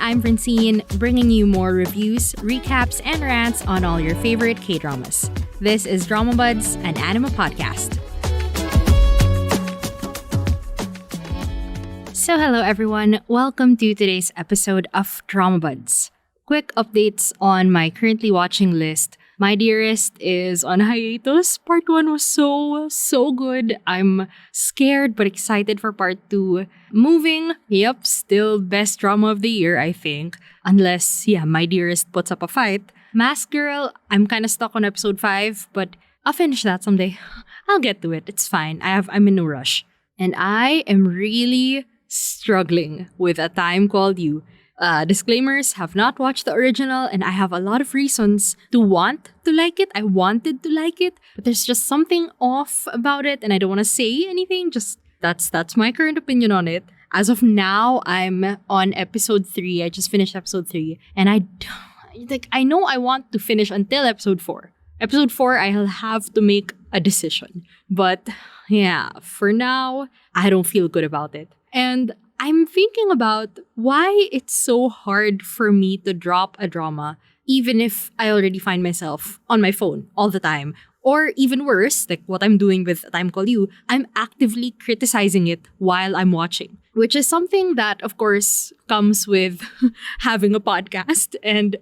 I'm Francine, bringing you more reviews, recaps, and rants on all your favorite K-dramas. This is Dramabuds, an anime podcast. So hello everyone, welcome to today's episode of Dramabuds. Quick updates on my currently watching list. My Dearest is on hiatus. Part 1 was so good. I'm scared but excited for part 2. Moving, yep, still best drama of the year, I think. Unless, My Dearest puts up a fight. Mask Girl, I'm kind of stuck on episode 5, but I'll finish that someday. I'll get to it. It's fine. I'm in no rush. And I am really struggling with A Time Called You. Disclaimers, have not watched the original and I have a lot of reasons to want to like it. I wanted to like it, but there's just something off about it and I don't want to say anything. Just that's my current opinion on it. As of now, I'm on episode 3. I just finished episode 3 and I know I want to finish until episode 4. Episode 4, I'll have to make a decision. But yeah, for now, I don't feel good about it. And I'm thinking about why it's so hard for me to drop a drama, even if I already find myself on my phone all the time. Or even worse, like what I'm doing with A Time Called You, I'm actively criticizing it while I'm watching. Which is something that, of course, comes with having a podcast and,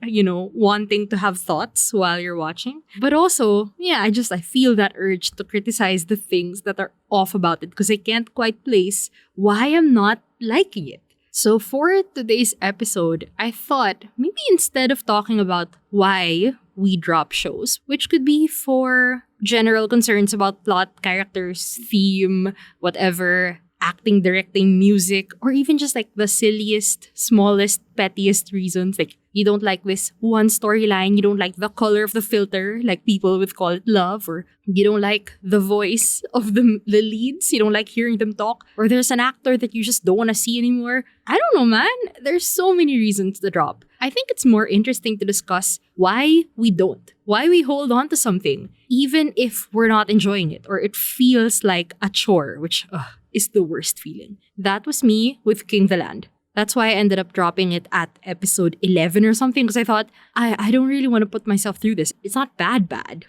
wanting to have thoughts while you're watching. But also, I feel that urge to criticize the things that are off about it because I can't quite place why I'm not liking it. So for today's episode, I thought maybe instead of talking about why we drop shows, which could be for general concerns about plot, characters, theme, whatever, acting, directing, music, or even just like the silliest, smallest, pettiest reasons. Like you don't like this one storyline, you don't like the color of the filter, like people would call it love, or you don't like the voice of the leads, you don't like hearing them talk, or there's an actor that you just don't want to see anymore. I don't know, man. There's so many reasons to drop. I think it's more interesting to discuss why we don't. Why we hold on to something, even if we're not enjoying it, or it feels like a chore, which is the worst feeling. That was me with King the Land. That's why I ended up dropping it at episode 11 or something, because I thought, I don't really want to put myself through this. It's not bad,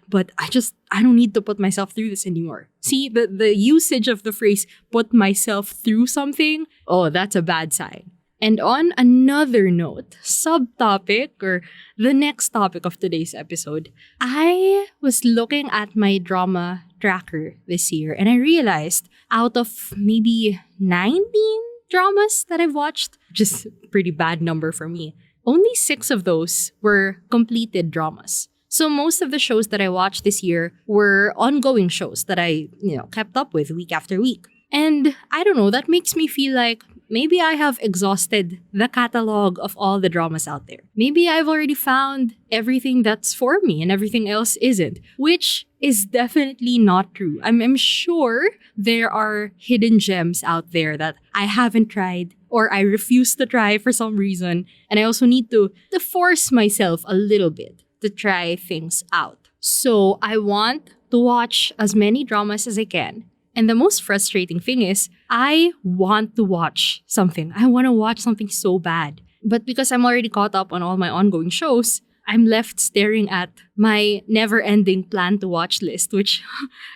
but I don't need to put myself through this anymore. See, the usage of the phrase, put myself through something, that's a bad sign. And on another note, subtopic, or the next topic of today's episode, I was looking at my drama tracker this year and I realized out of maybe 19 dramas that I've watched, just a pretty bad number for me, only 6 of those were completed dramas. So most of the shows that I watched this year were ongoing shows that I, kept up with week after week. And I don't know, that makes me feel like maybe I have exhausted the catalog of all the dramas out there. Maybe I've already found everything that's for me and everything else isn't, which is definitely not true. I'm sure there are hidden gems out there that I haven't tried or I refuse to try for some reason. And I also need to force myself a little bit to try things out. So I want to watch as many dramas as I can. And the most frustrating thing is, I want to watch something. I want to watch something so bad. But because I'm already caught up on all my ongoing shows, I'm left staring at my never-ending plan to watch list, which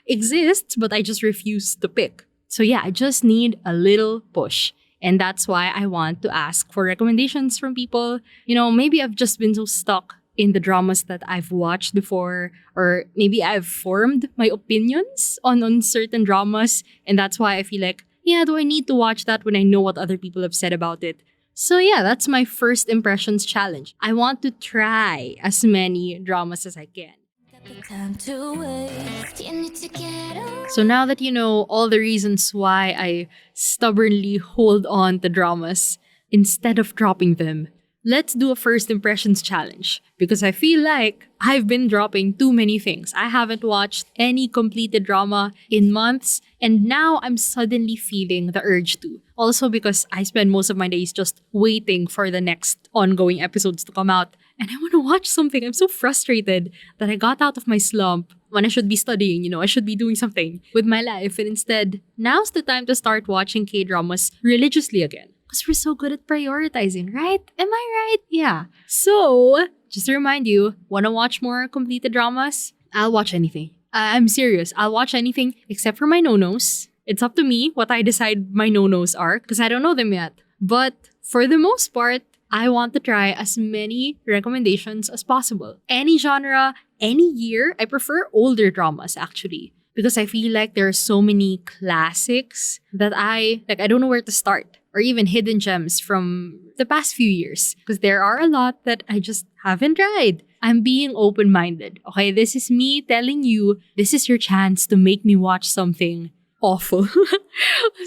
exists, but I just refuse to pick. So I just need a little push. And that's why I want to ask for recommendations from people. Maybe I've just been so stuck in the dramas that I've watched before, or maybe I've formed my opinions on certain dramas, and that's why I feel like, do I need to watch that when I know what other people have said about it? So that's my first impressions challenge. I want to try as many dramas as I can. So now that you know all the reasons why I stubbornly hold on to dramas instead of dropping them, let's do a first impressions challenge, because I feel like I've been dropping too many things. I haven't watched any completed drama in months, and now I'm suddenly feeling the urge to. Also because I spend most of my days just waiting for the next ongoing episodes to come out, and I want to watch something. I'm so frustrated that I got out of my slump when I should be studying, I should be doing something with my life, and instead, now's the time to start watching K-dramas religiously again. Because we're so good at prioritizing, right? Am I right? Yeah. So, just to remind you, wanna watch more completed dramas? I'll watch anything. I'm serious. I'll watch anything except for my no-nos. It's up to me what I decide my no-nos are because I don't know them yet. But for the most part, I want to try as many recommendations as possible. Any genre, any year. I prefer older dramas actually because I feel like there are so many classics that I don't know where to start, or even hidden gems from the past few years because there are a lot that I just haven't tried. I'm being open-minded. Okay, this is me telling you this is your chance to make me watch something awful.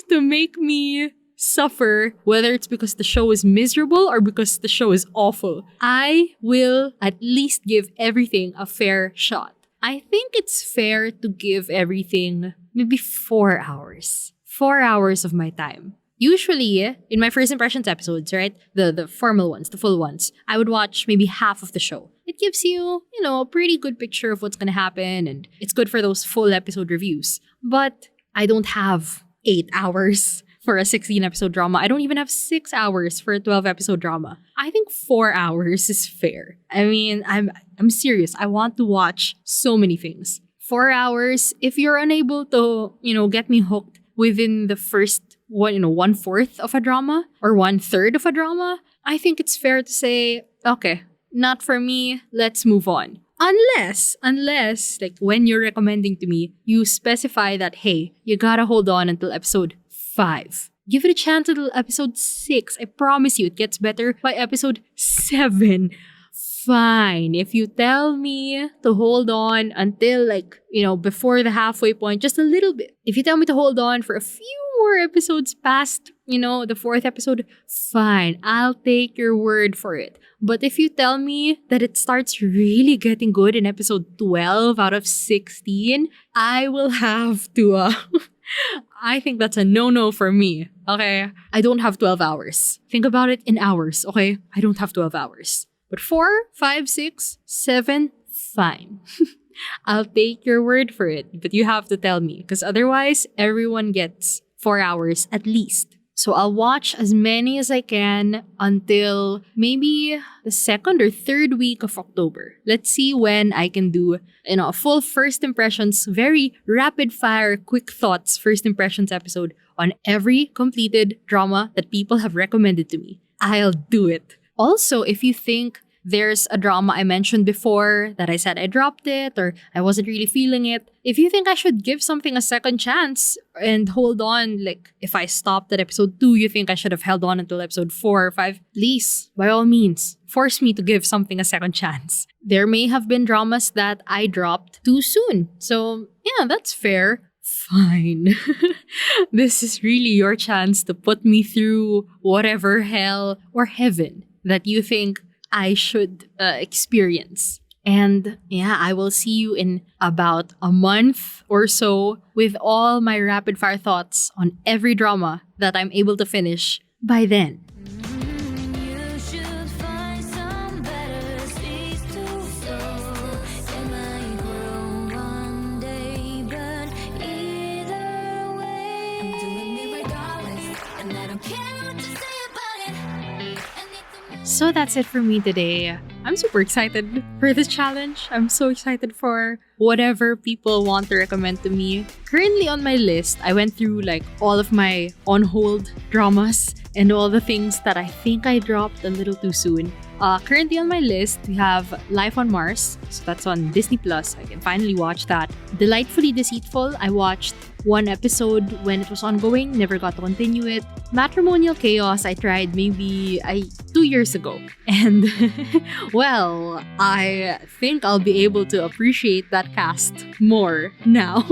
To make me suffer, whether it's because the show is miserable or because the show is awful. I will at least give everything a fair shot. I think it's fair to give everything maybe 4 hours. 4 hours of my time. Usually, in my first impressions episodes, right? The formal ones, the full ones, I would watch maybe half of the show. It gives you, a pretty good picture of what's gonna happen, and it's good for those full episode reviews. But I don't have 8 hours for a 16-episode drama. I don't even have 6 hours for a 12-episode drama. I think 4 hours is fair. I mean, I'm serious. I want to watch so many things. 4 hours, if you're unable to, get me hooked within the first 1/4 of a drama or 1/3 of a drama, I think it's fair to say, okay, not for me, let's move on. Unless, like when you're recommending to me, you specify that, hey, you gotta hold on until episode 5. Give it a chance until episode 6. I promise you, it gets better by episode 7. Fine. If you tell me to hold on until before the halfway point, just a little bit. If you tell me to hold on for a few more episodes past, the 4th episode, fine. I'll take your word for it. But if you tell me that it starts really getting good in episode 12 out of 16, I will have to, I think that's a no-no for me, okay? I don't have 12 hours. Think about it in hours, okay? I don't have 12 hours. But 4, 5, 6, 7, fine. I'll take your word for it, but you have to tell me because otherwise everyone gets 4 hours at least. So I'll watch as many as I can until maybe the 2nd or 3rd week of October. Let's see when I can do, a full first impressions, very rapid fire, quick thoughts first impressions episode on every completed drama that people have recommended to me. I'll do it. Also, if you think there's a drama I mentioned before that I said I dropped it or I wasn't really feeling it, if you think I should give something a second chance and hold on, like if I stopped at episode 2, you think I should have held on until episode 4 or 5, please, by all means, force me to give something a second chance. There may have been dramas that I dropped too soon. So yeah, that's fair. Fine. This is really your chance to put me through whatever hell or heaven that you think I should experience. And yeah, I will see you in about a month or so with all my rapid fire thoughts on every drama that I'm able to finish by then. So that's it for me today. I'm super excited for this challenge. I'm so excited for whatever people want to recommend to me. Currently on my list, I went through all of my on hold dramas and all the things that I think I dropped a little too soon. Currently on my list, we have Life on Mars. So that's on Disney Plus. I can finally watch that. Delightfully Deceitful. I watched one episode when it was ongoing, never got to continue it. Matrimonial Chaos, I tried maybe 2 years ago. And, well, I think I'll be able to appreciate that cast more now.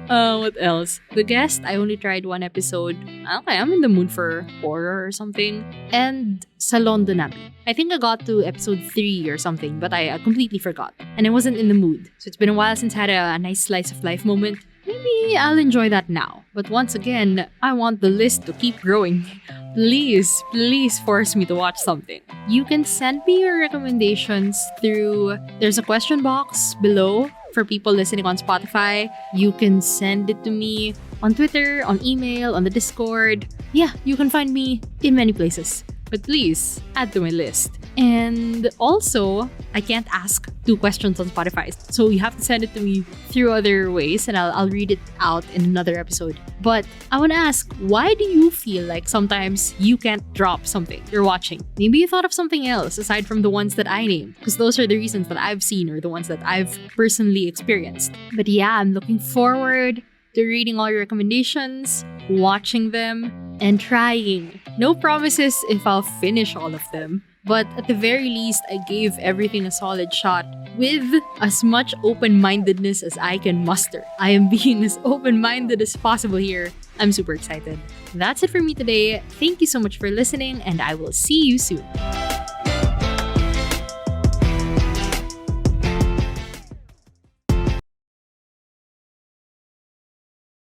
What else? The Guest, I only tried one episode. Okay, I'm in the mood for horror or something. And Salon, Nabi. I think I got to episode 3 or something, but I completely forgot. And I wasn't in the mood. So it's been a while since I had a nice slice of life moment. Maybe I'll enjoy that now. But once again, I want the list to keep growing. Please, please force me to watch something. You can send me your recommendations through... There's a question box below for people listening on Spotify. You can send it to me on Twitter, on email, on the Discord. Yeah, you can find me in many places. But please add to my list. And also, I can't ask 2 questions on Spotify. So you have to send it to me through other ways and I'll read it out in another episode. But I want to ask, why do you feel like sometimes you can't drop something you're watching? Maybe you thought of something else aside from the ones that I named, because those are the reasons that I've seen or the ones that I've personally experienced. But yeah, I'm looking forward to reading all your recommendations, watching them, and trying. No promises if I'll finish all of them, but at the very least, I gave everything a solid shot with as much open-mindedness as I can muster. I am being as open-minded as possible here. I'm super excited. That's it for me today. Thank you so much for listening, and I will see you soon.